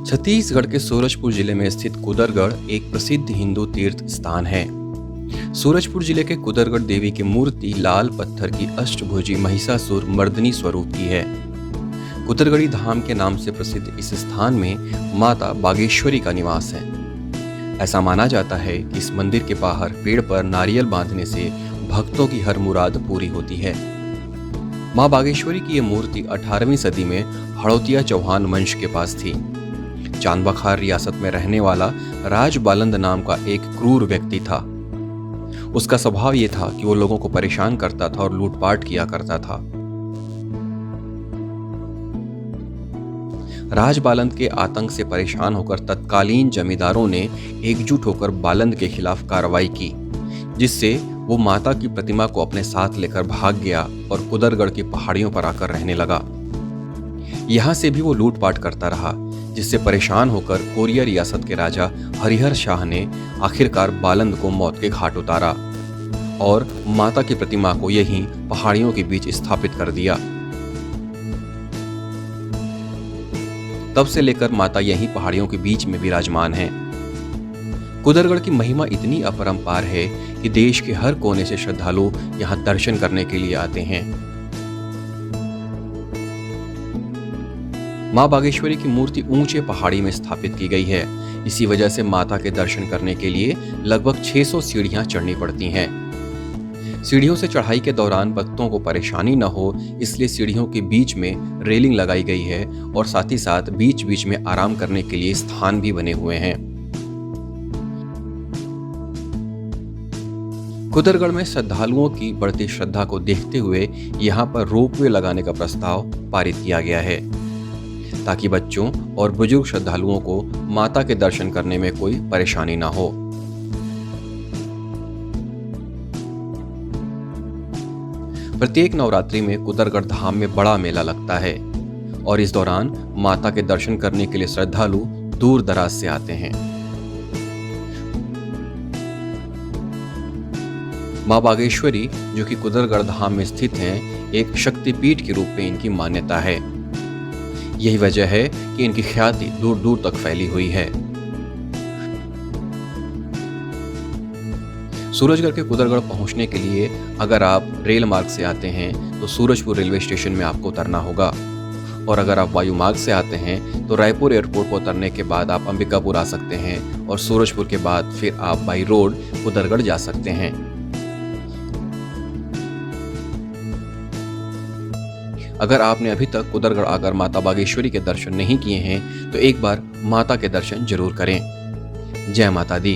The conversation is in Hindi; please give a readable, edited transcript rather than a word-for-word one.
छत्तीसगढ़ के सूरजपुर जिले में स्थित कुदरगढ़ एक प्रसिद्ध हिंदू तीर्थ स्थान है। सूरजपुर जिले के कुदरगढ़ देवी की मूर्ति लाल पत्थर की अष्टभुजी महिषासुर मर्दिनी स्वरूप की है। कुदरगढ़ी धाम के नाम से प्रसिद्ध इस स्थान में माता बागेश्वरी का निवास है। ऐसा माना जाता है कि इस मंदिर के बाहर पेड़ पर नारियल बांधने से भक्तों की हर मुराद पूरी होती है। मां बागेश्वरी की यह मूर्ति 18वीं सदी में हड़ौतिया चौहान वंश के पास थी। चांदबखार रियासत में रहने वाला राज बालंद नाम का एक क्रूर व्यक्ति था। उसका स्वभाव यह था कि वो लोगों को परेशान करता था और लूटपाट किया करता था। राज बालंद के आतंक से परेशान होकर तत्कालीन जमींदारों ने एकजुट होकर बालंद के खिलाफ कार्रवाई की, जिससे वो माता की प्रतिमा को अपने साथ लेकर भाग गया और कुदरगढ़ की पहाड़ियों पर आकर रहने लगा। यहां से भी वो लूटपाट करता रहा, जिससे परेशान होकर कोरिया रियासत के राजा हरिहर शाह ने आखिरकार बालंद को मौत के घाट उतारा और माता की प्रतिमा को यहीं पहाड़ियों के बीच स्थापित कर दिया। तब से लेकर माता यहीं पहाड़ियों के बीच में विराजमान है। कुदरगढ़ की महिमा इतनी अपरंपार है कि देश के हर कोने से श्रद्धालु यहां दर्शन करने के लिए आते हैं। मां बागेश्वरी की मूर्ति ऊंचे पहाड़ी में स्थापित की गई है। इसी वजह से माता के दर्शन करने के लिए लगभग 600 सीढ़ियां चढ़नी पड़ती हैं। सीढ़ियों से चढ़ाई के दौरान भक्तों को परेशानी न हो, इसलिए सीढ़ियों के बीच में रेलिंग लगाई गई है और साथ ही साथ बीच बीच में आराम करने के लिए स्थान भी बने हुए हैं। कुदरगढ़ में श्रद्धालुओं की बढ़ती श्रद्धा को देखते हुए यहाँ पर रोपवे लगाने का प्रस्ताव पारित किया गया है, ताकि बच्चों और बुजुर्ग श्रद्धालुओं को माता के दर्शन करने में कोई परेशानी ना हो। प्रत्येक नवरात्रि में कुदरगढ़ धाम में बड़ा मेला लगता है और इस दौरान माता के दर्शन करने के लिए श्रद्धालु दूर दराज से आते हैं। मां बागेश्वरी, जो कि कुदरगढ़ धाम में स्थित हैं, एक शक्तिपीठ के रूप में इनकी मान्यता है। यही वजह है कि इनकी ख्याति दूर दूर तक फैली हुई है। सूरजगढ़ के कुदरगढ़ पहुंचने के लिए अगर आप रेल मार्ग से आते हैं तो सूरजपुर रेलवे स्टेशन में आपको उतरना होगा, और अगर आप वायु मार्ग से आते हैं तो रायपुर एयरपोर्ट पर उतरने के बाद आप अंबिकापुर आ सकते हैं और सूरजपुर के बाद फिर आप बाई रोड कुदरगढ़ जा सकते हैं। अगर आपने अभी तक कुदरगढ़ आकर माता बागेश्वरी के दर्शन नहीं किए हैं तो एक बार माता के दर्शन जरूर करें। जय माता दी।